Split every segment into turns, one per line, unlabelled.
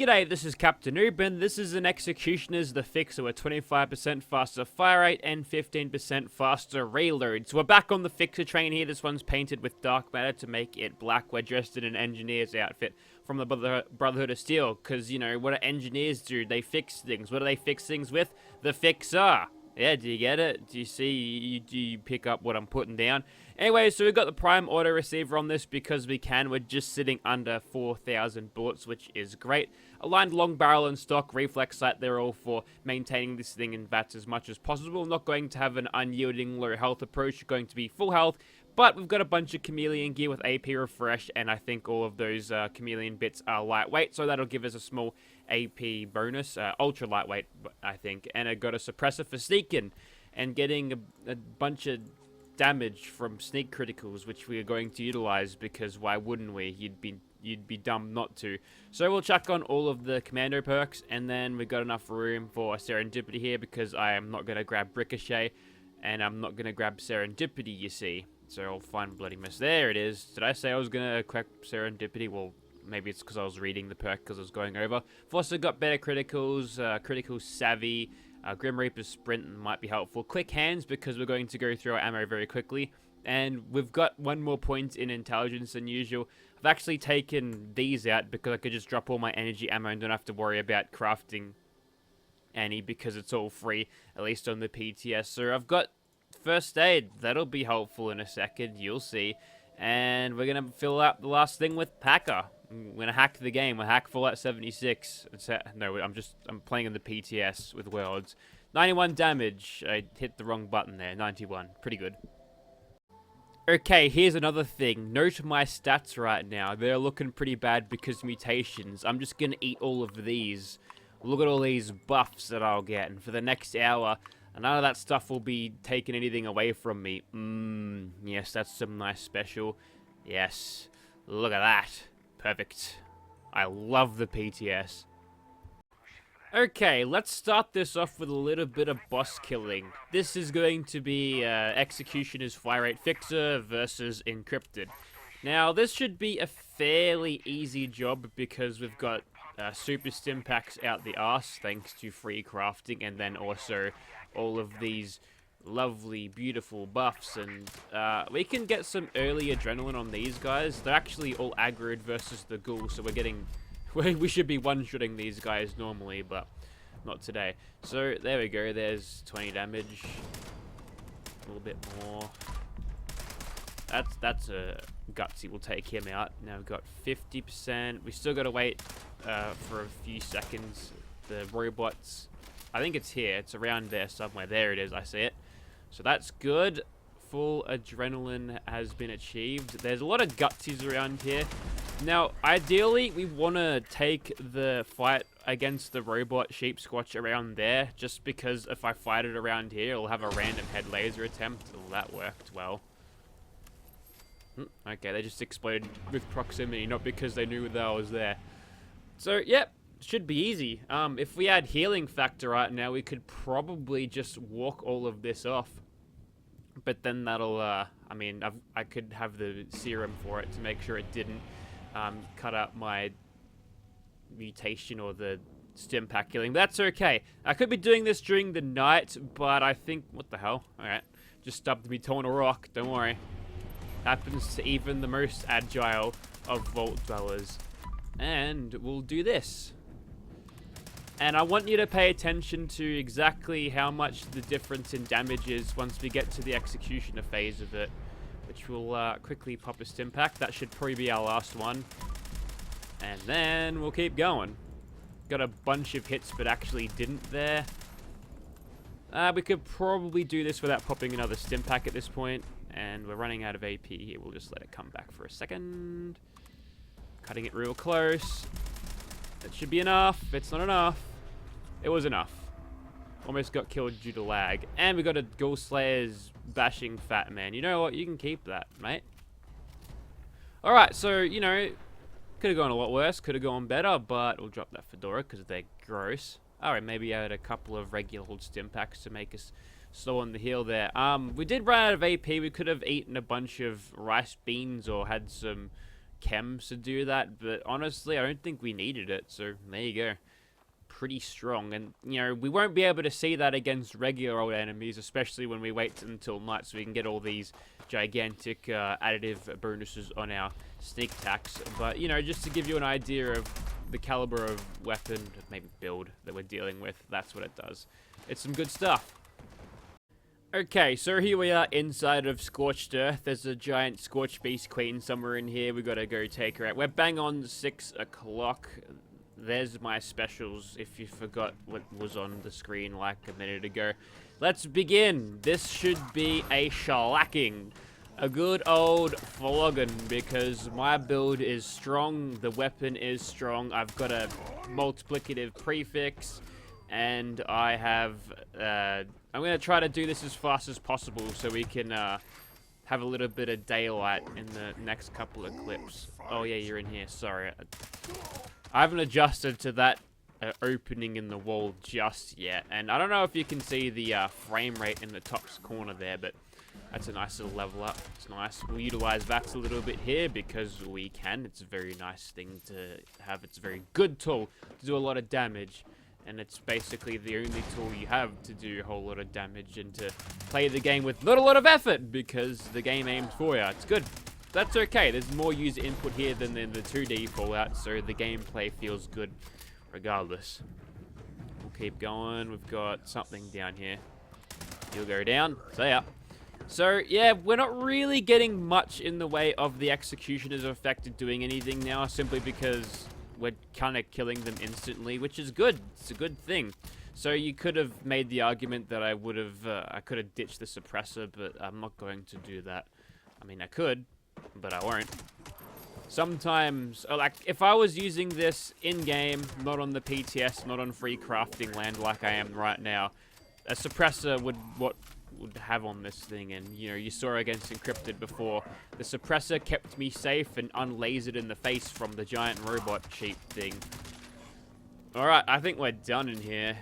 G'day, this is Captainoob, and this is an Executioner's the Fixer with 25% faster fire rate and 15% faster reload. So we're back on the Fixer train here. This one's painted with dark matter to make it black. We're dressed in an engineer's outfit from the Brotherhood of Steel, because, you know, what do engineers do? They fix things. What do they fix things with? The Fixer. Yeah, do you get it? Do you see? Do you pick up what I'm putting down? Anyway, so we've got the prime auto receiver on this because we can. We're just sitting under 4,000 bullets, which is great. Aligned long barrel and stock, reflex sight, they're all for maintaining this thing in VATS as much as possible. Not going to have an unyielding low health approach, going to be full health. But we've got a bunch of chameleon gear with AP refresh, and I think all of those chameleon bits are lightweight, so that'll give us a small AP bonus. Ultra lightweight, I think. And I got a suppressor for sneaking and getting a bunch of damage from sneak criticals, which we are going to utilize because why wouldn't we? You'd be dumb not to. So we'll chuck on all of the commando perks, and then we've got enough room for serendipity here because I am not going to grab ricochet, and I'm not going to grab serendipity, you see. So I'll find bloody miss. There it is. Did I say I was going to crack serendipity? Well, maybe it's because I was reading the perk because I was going over. I've also got better criticals, critical savvy, Grim Reaper's sprint might be helpful. Quick hands because we're going to go through our ammo very quickly. And we've got one more point in intelligence than usual. I've actually taken these out because I could just drop all my energy ammo and don't have to worry about crafting any because it's all free, at least on the PTS. So I've got first aid. That'll be helpful in a second, you'll see. And we're going to fill out the last thing with Packer. I'm going to hack the game. We'll hack Fallout 76. No, I'm playing in the PTS with worlds. 91 damage. I hit the wrong button there. 91. Pretty good. Okay, here's another thing. Note my stats right now. They're looking pretty bad because mutations. I'm just going to eat all of these. Look at all these buffs that I'll get. And for the next hour, none of that stuff will be taking anything away from me. Yes, that's some nice special. Yes. Look at that. Perfect. I love the PTS. Okay, let's start this off with a little bit of boss killing. This is going to be Executioner's Firerate Fixer versus Encrypted. Now, this should be a fairly easy job because we've got super stim packs out the arse thanks to free crafting, and then also all of these lovely, beautiful buffs, and we can get some early adrenaline on these guys. They're actually all aggroed versus the ghoul, so we're getting... we should be one-shotting these guys normally, but not today. So, there we go. There's 20 damage. A little bit more. That's a gutsy. We'll take him out. Now we've got 50%. We still got to wait for a few seconds. The robots... I think it's here. It's around there somewhere. There it is. I see it. So that's good. Full adrenaline has been achieved. There's a lot of gutsies around here. Now, ideally, we want to take the fight against the robot sheep squatch around there, just because if I fight it around here, it'll have a random head laser attempt. Oh, that worked well. Okay, they just exploded with proximity, not because they knew that I was there. So, yep. Should be easy. If we had healing factor right now, we could probably just walk all of this off. But then that'll, I mean, I could have the serum for it to make sure it didn't cut out my mutation or the stim pack healing. That's okay. I could be doing this during the night, but I think... What the hell? Alright. Just stubbed me torn a rock. Don't worry. Happens to even the most agile of vault dwellers. And we'll do this. And I want you to pay attention to exactly how much the difference in damage is once we get to the executioner phase of it, which will quickly pop a stim pack. That should probably be our last one. And then we'll keep going. Got a bunch of hits, but actually didn't there. We could probably do this without popping another stim pack at this point. And we're running out of AP here. We'll just let it come back for a second. Cutting it real close. That should be enough. It's not enough. It was enough. Almost got killed due to lag. And we got a Ghoul Slayer's bashing fat man. You know what? You can keep that, mate. Alright, so, you know, could have gone a lot worse. Could have gone better, but we'll drop that Fedora because they're gross. Alright, maybe add a couple of regular hold stim packs to make us slow on the heal there. We did run out of AP. We could have eaten a bunch of rice beans or had some chems to do that, but honestly, I don't think we needed it, so there you go. Pretty strong, and you know, we won't be able to see that against regular old enemies, especially when we wait until night so we can get all these gigantic additive bonuses on our sneak attacks. But you know, just to give you an idea of the caliber of weapon, maybe build that we're dealing with, that's what it does. It's some good stuff. Okay, so here we are inside of Scorched Earth. There's a giant Scorched Beast Queen somewhere in here. We gotta go take her out. We're bang on 6 o'clock. There's my specials, if you forgot what was on the screen like a minute ago. Let's begin. This should be a shellacking. A good old flogging, because my build is strong, the weapon is strong, I've got a multiplicative prefix, and I have, I'm going to try to do this as fast as possible so we can have a little bit of daylight in the next couple of clips. Oh yeah, you're in here, sorry. I haven't adjusted to that opening in the wall just yet, and I don't know if you can see the frame rate in the top corner there, but that's a nice little level up. It's nice. We'll utilize VATS a little bit here because we can. It's a very nice thing to have. It's a very good tool to do a lot of damage, and it's basically the only tool you have to do a whole lot of damage and to play the game with not a lot of effort because the game aims for you. It's good. That's okay. There's more user input here than in the 2D Fallout, so the gameplay feels good regardless. We'll keep going. We've got something down here. You'll go down. So yeah. So yeah, we're not really getting much in the way of the Executioner's effect doing anything now, simply because we're kind of killing them instantly, which is good. It's a good thing. So you could have made the argument that I would have, I could have ditched the suppressor, but I'm not going to do that. I mean, I could, but I won't. Sometimes, like, if I was using this in-game, not on the PTS, not on free crafting land like I am right now, a suppressor would have on this thing, and you know, you saw against Encrypted before, the suppressor kept me safe and unlasered in the face from the giant robot sheep thing. Alright, I think we're done in here.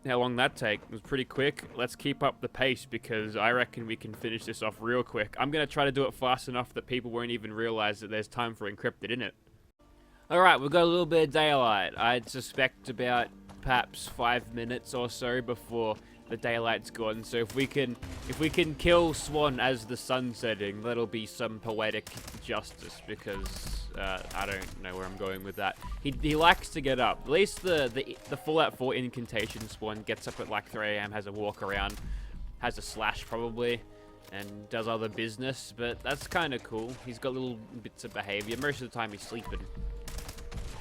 How long that take? It was pretty quick. Let's keep up the pace because I reckon we can finish this off real quick. I'm gonna try to do it fast enough that people won't even realize that there's time for Encrypted in it. Alright, we've got a little bit of daylight. I'd suspect about perhaps 5 minutes or so before the daylight's gone, so if we can kill Swan as the sun's setting, that'll be some poetic justice, because I don't know where I'm going with that. He likes to get up. At least the Fallout 4 incantation Swan gets up at like 3 AM, has a walk around, has a slash probably, and does other business, but that's kind of cool. He's got little bits of behavior. Most of the time he's sleeping.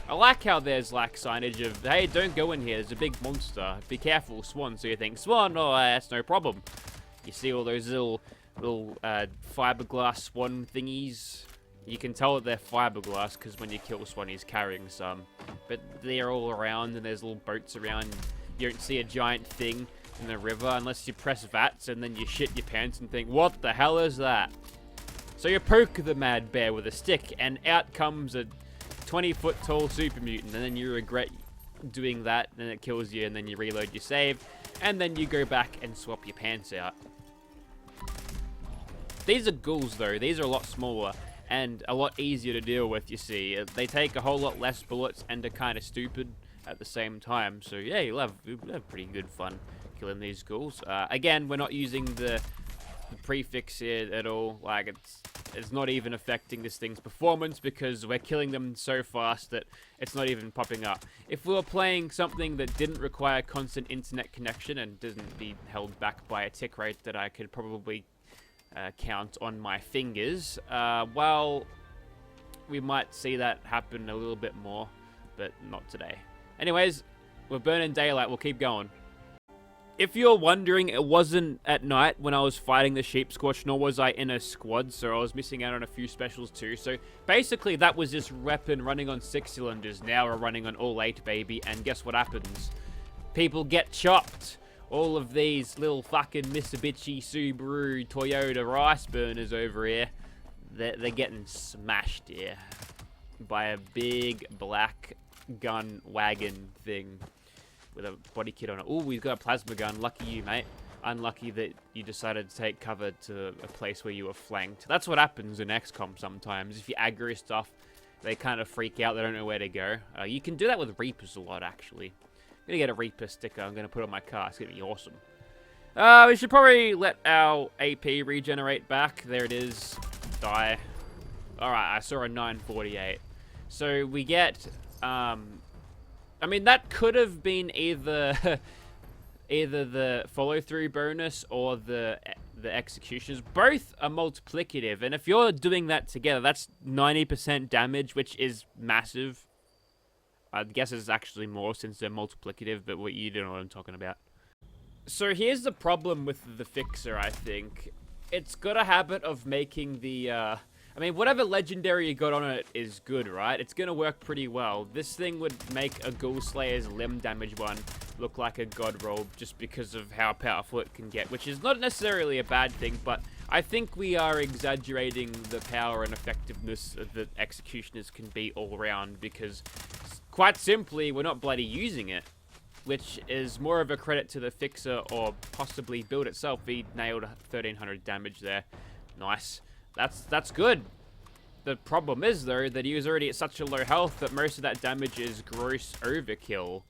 I like how there's like signage of, hey, don't go in here, there's a big monster, be careful, Swan. So you think, Swan, oh, that's no problem. You see all those little fiberglass Swan thingies. You can tell that they're fiberglass because when you kill Swan, he's carrying some. But they're all around, and there's little boats around. You don't see a giant thing in the river unless you press VATS, and then you shit your pants and think, what the hell is that? So you poke the mad bear with a stick, and out comes a 20-foot tall super mutant, and then you regret doing that, and it kills you, and then you reload your save, and then you go back and swap your pants out. These are ghouls though. These are a lot smaller and a lot easier to deal with, you see. They take a whole lot less bullets and are kind of stupid at the same time, so yeah, you'll have pretty good fun killing these ghouls. Again, we're not using the prefix here at all. Like, it's not even affecting this thing's performance because we're killing them so fast that it's not even popping up. If we were playing something that didn't require constant internet connection and doesn't be held back by a tick rate that I could probably count on my fingers, well, we might see that happen a little bit more, but not today. Anyways, we're burning daylight. We'll keep going. If you're wondering, it wasn't at night when I was fighting the Sheep Scorch, nor was I in a squad, so I was missing out on a few specials too. So basically, that was this weapon running on 6 cylinders. Now we're running on all 8, baby, and guess what happens? People get chopped. All of these little fucking Mitsubishi, Subaru, Toyota rice burners over here, they're getting smashed here by a big black gun wagon thing with a body kit on it. Oh, we've got a plasma gun. Lucky you, mate. unlucky that you decided to take cover to a place where you were flanked. That's what happens in XCOM sometimes. If you aggro stuff, they kind of freak out. They don't know where to go. You can do that with Reapers a lot, actually. I'm going to get a Reaper sticker. I'm going to put it on my car. It's going to be awesome. We should probably let our AP regenerate back. There it is. Die. Alright, I saw a 948. So we get... I mean, that could have been either... either the follow-through bonus or the executioners. Both are multiplicative. And if you're doing that together, that's 90% damage, which is massive. I guess it's actually more since they're multiplicative, but you don't know what I'm talking about. So here's the problem with the Fixer, I think. It's got a habit of making the, I mean, whatever legendary you got on it is good, right? It's gonna work pretty well. This thing would make a Ghoul Slayer's limb damage one look like a god roll just because of how powerful it can get, which is not necessarily a bad thing, but I think we are exaggerating the power and effectiveness that Executioners can be all around because, quite simply, we're not bloody using it. Which is more of a credit to the Fixer or possibly build itself. He nailed 1300 damage there. Nice. That's good. The problem is, though, that he was already at such a low health that most of that damage is gross overkill.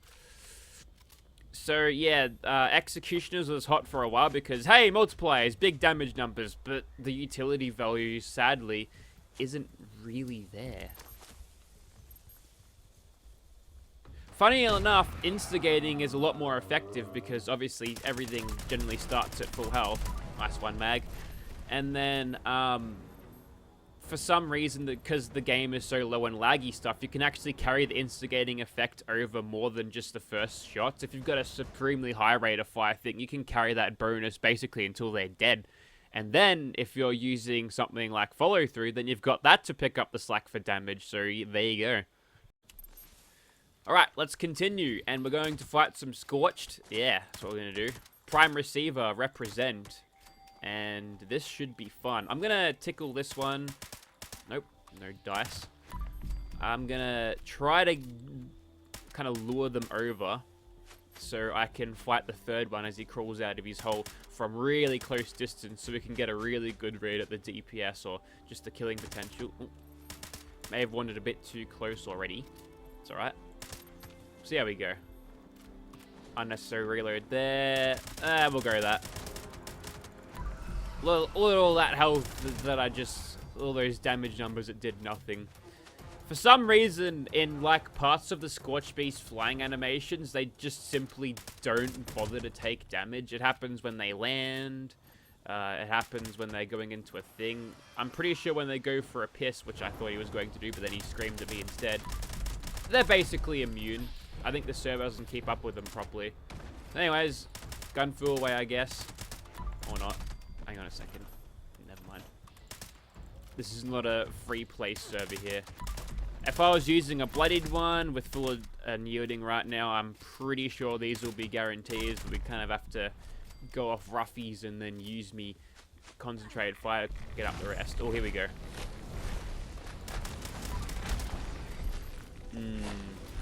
So, yeah, Executioners was hot for a while because, hey, multipliers, big damage numbers, but the utility value, sadly, isn't really there. Funny enough, instigating is a lot more effective because obviously everything generally starts at full health. Nice one, mag. And then, for some reason, because the game is so low on laggy stuff, you can actually carry the instigating effect over more than just the first shots. If you've got a supremely high rate of fire thing, you can carry that bonus basically until they're dead. And then, if you're using something like follow through, then you've got that to pick up the slack for damage, so there you go. Alright, let's continue, and we're going to fight some Scorched. Yeah, that's what we're going to do. Prime Receiver, represent. And this should be fun. I'm going to tickle this one. Nope, no dice. I'm going to try to kind of lure them over so I can fight the third one as he crawls out of his hole from really close distance so we can get a really good read at the DPS or just the killing potential. Ooh. May have wandered a bit too close already. It's alright. See how we go. Unnecessary reload there. We'll go that. All that health that I just... all those damage numbers that did nothing. For some reason, in like parts of the Scorched Beast flying animations, they just simply don't bother to take damage. It happens when they land. It happens when they're going into a thing. I'm pretty sure when they go for a piss, which I thought he was going to do, but then he screamed at me instead. They're basically immune. I think the server doesn't keep up with them properly. Anyways, gun fool away, I guess. Or not. Hang on a second. Never mind. This is not a free play server here. If I was using a bloodied one with full unyielding right now, I'm pretty sure these will be guarantees. We kind of have to go off roughies and then use me concentrated fire to get up the rest. Oh, here we go.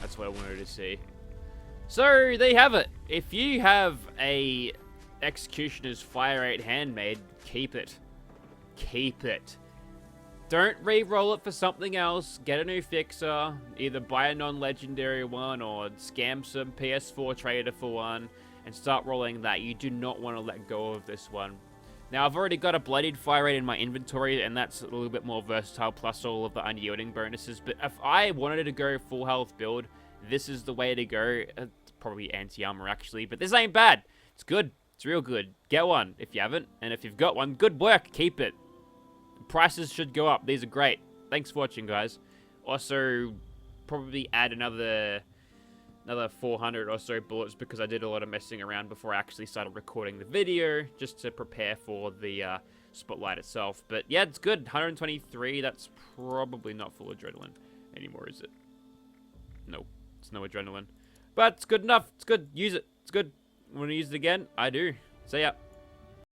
That's what I wanted to see. So, there you have it. If you have a Executioner's Firerate handmade, keep it. Keep it. Don't re-roll it for something else. Get a new Fixer. Either buy a non-legendary one or scam some PS4 trader for one and start rolling that. You do not want to let go of this one. Now, I've already got a Bloodied Firerate in my inventory, and that's a little bit more versatile, plus all of the unyielding bonuses. But if I wanted to go full health build, this is the way to go. It's probably anti-armor, actually, but this ain't bad. It's good. It's real good. Get one if you haven't, and if you've got one, good work. Keep it. The prices should go up. These are great. Thanks for watching, guys. Also, probably add another 400 or so bullets because I did a lot of messing around before I actually started recording the video just to prepare for the spotlight itself. But yeah, it's good. 123. That's probably not full adrenaline anymore, is it? No, it's no adrenaline. But it's good enough. It's good. Use it. It's good. Want to use it again? I do. See ya.